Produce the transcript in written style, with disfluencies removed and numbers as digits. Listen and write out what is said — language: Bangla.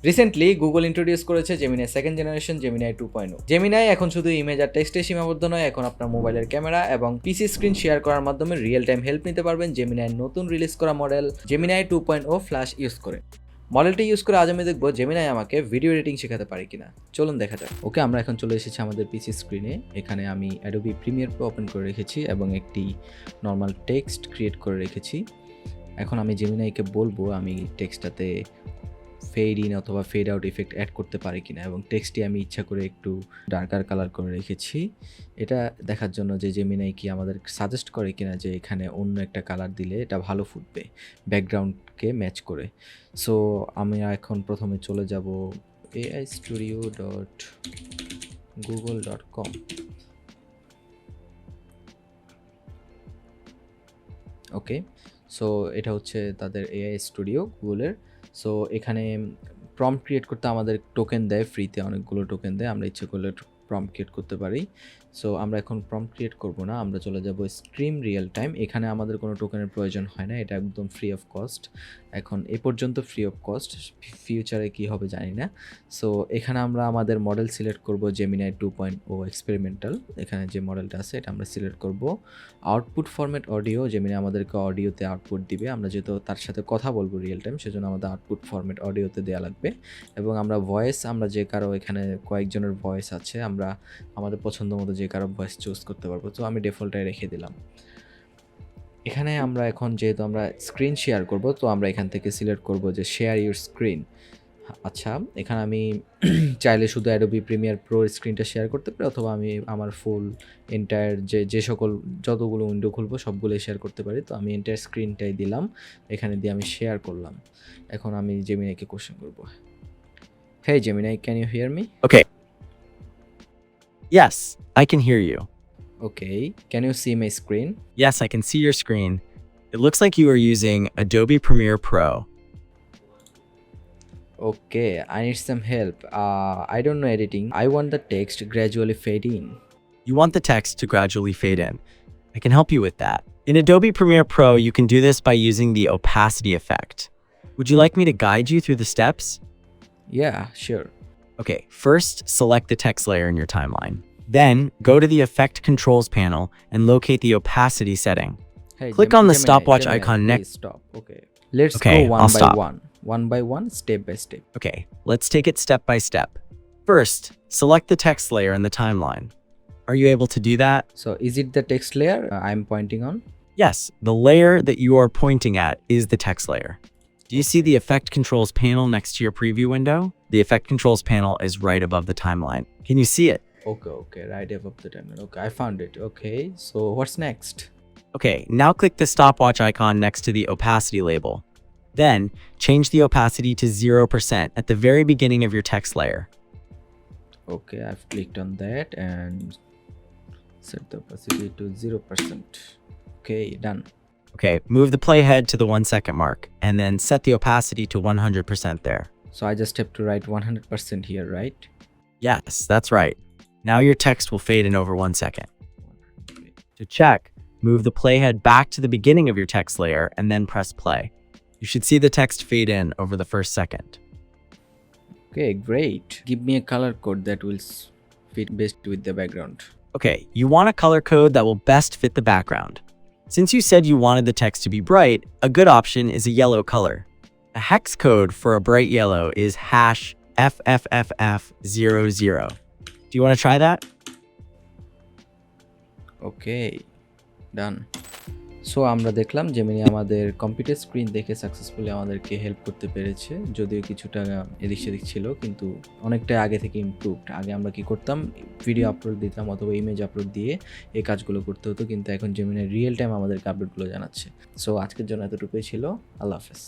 রিসেন্টলি গুগল ইন্ট্রোডিউস করেছে Gemini second generation Gemini 2.0। Gemini এখন শুধু ইমেজ আর টেক্সটে সীমাবদ্ধ নয়, এখন আপনার মোবাইলের ক্যামেরা এবং পিসি স্ক্রিন শেয়ার করার মাধ্যমে রিয়েল টাইম হেল্প নিতে পারবেন জেমিনাইয়ের নতুন রিলিজ করা মডেল জেমিনাই 2.0 ফ্ল্যাশ ইউজ করে। মডেলটি ইউজ করে আজ আমি দেখবো জেমিনাই আমাকে ভিডিও এডিটিং শেখাতে পারে কিনা। চলুন দেখা যাক। ওকে, আমরা এখন চলে এসেছি আমাদের পিসি স্ক্রিনে। এখানে আমি অ্যাডোবি প্রিমিয়ার প্রো ওপেন করে রেখেছি এবং একটি নর্মাল টেক্সট ক্রিয়েট করে রেখেছি। এখন আমি জেমিনাইকে বলবো আমি টেক্সটটাতে ফেড ইন অথবা ফেড আউট ইফেক্ট অ্যাড করতে পারি কিনা, এবং টেক্সটটি আমি ইচ্ছা করে একটু ডার্কার কালার করে রেখেছি এটা দেখার জন্য যে জেমিনাই কি আমাদের সাজেস্ট করে কিনা যে এখানে অন্য একটা কালার দিলে এটা ভালো ফুটবে ব্যাকগ্রাউন্ডকে ম্যাচ করে। সো আমি এখন প্রথমে চলে যাব aistudio.google.com। ওকে, সো এটা হচ্ছে তাদের এআই স্টুডিও গুগলের। সো এখানে প্রম্পট ক্রিয়েট করতে আমাদের টোকেন দেয়, ফ্রিতে অনেকগুলো টোকেন দেয়, আমরা ইচ্ছে করলে প্রম্পট ক্রিয়েট করতে পারি। সো আমরা এখন প্রম্পট ক্রিয়েট করব না, আমরা চলে যাব স্ট্রিম রিয়েল টাইম। এখানে আমাদের কোনো টোকেনের প্রয়োজন হয় না, এটা একদম ফ্রি অফ কস্ট। এখন এ পর্যন্ত ফ্রি অফ কস্ট, ফিউচারে কি হবে জানি না। সো এখানে আমরা আমাদের মডেল সিলেক্ট করব জেমিনাই 2.0 এক্সপেরিমেন্টাল। এখানে যে মডেলটা আছে এটা আমরা সিলেক্ট করব। আউটপুট ফরম্যাট অডিও, জেমিনাই আমাদেরকে অডিওতে আউটপুট দিবে। আমরা যেহেতু তার সাথে কথা বলবো রিয়েল টাইম, সেজন্য আমাদের আউটপুট ফরম্যাট অডিওতে দেওয়া লাগবে। এবং আমরা ভয়েস, আমরা যে কারো এখানে কয়েকজনের ভয়েস আছে, আমরা আমাদের পছন্দ মতো যে কারো ভয়েস চুজ করতে পারবো। তো আমি ডিফল্টটাই রেখে দিলাম। এখানে আমরা এখন যেহেতু আমরা স্ক্রিন শেয়ার করব, তো আমরা এখান থেকে সিলেক্ট করব যে শেয়ার ইউর স্ক্রিন। আচ্ছা, এখানে আমি চাইলে শুধু অ্যাডোবি প্রিমিয়ার প্রো স্ক্রিনটা শেয়ার করতে পারি, অথবা আমি আমার ফুল এন্টায়ার যে সকল যতগুলো উইন্ডো খুলবো সবগুলোই শেয়ার করতে পারি। তো আমি এন্টায়ার স্ক্রিনটাই দিলাম, এখানে দিয়ে আমি শেয়ার করলাম। এখন আমি জেমিনাইকে কোশ্চেন করব, hey Gemini, can you hear me? Okay. Yes, I can hear you. Okay, can you see my screen? Yes, I can see your screen. It looks like you are using Adobe Premiere Pro. Okay, I need some help. I don't know editing. I want the text gradually fade in. You want the text to gradually fade in. I can help you with that. In Adobe Premiere Pro, you can do this by using the opacity effect. Would you like me to guide you through the steps? Yeah, sure. Okay, first select the text layer in your timeline. Then go to the Effect Controls panel and locate the opacity setting. Hey, Click on the Gemini, stopwatch Gemini, icon please next. stop. Okay. Let's Okay, go I'll stop. one by one, step by step. Okay, let's take it step by step. First, select the text layer in the timeline. Are you able to do that? So is it the text layer I'm pointing on? Yes, the layer that you are pointing at is the text layer. Do you see the Effect Controls panel next to your preview window? The Effect Controls panel is right above the timeline. Can you see it? Okay, right above the timeline. Okay, I found it. Okay, so what's next? Okay, now click the stopwatch icon next to the opacity label. Then, change the opacity to 0% at the very beginning of your text layer. Okay, I've clicked on that and set the opacity to 0%. Okay, done. Okay, move the playhead to the 1 second mark, and then set the opacity to 100% there. So I just have to write 100% here, right? Yes, that's right. Now your text will fade in over 1 second. To check, move the playhead back to the beginning of your text layer and then press play. You should see the text fade in over the first second. Okay, great. Give me a color code that will fit best with the background. Okay, you want a color code that will best fit the background. Since you said you wanted the text to be bright, a good option is a yellow color. A hex code for a bright yellow is #FFFF00. Do you want to try that? Okay, done. So আমরা দেখলাম জেমিনি আমাদের কম্পিউটার স্ক্রিন দেখে সাকসেসফুলি আমাদেরকে হেল্প করতে পেরেছে, যদিও কিছুটা এদিক সেদিক ছিল, কিন্তু অনেকটাই আগে থেকে ইমপ্রুভড। আগে আমরা কি করতাম, ভিডিও আপলোড দিতাম অথবা ইমেজ আপলোড দিয়ে এই কাজগুলো করতে হতো, কিন্তু এখন জেমিনি রিয়েল টাইম আমাদেরকে আপডেটগুলো জানাচ্ছে। সো আজকের জন্য এতটুকুই ছিল। আল্লাহ হাফেজ।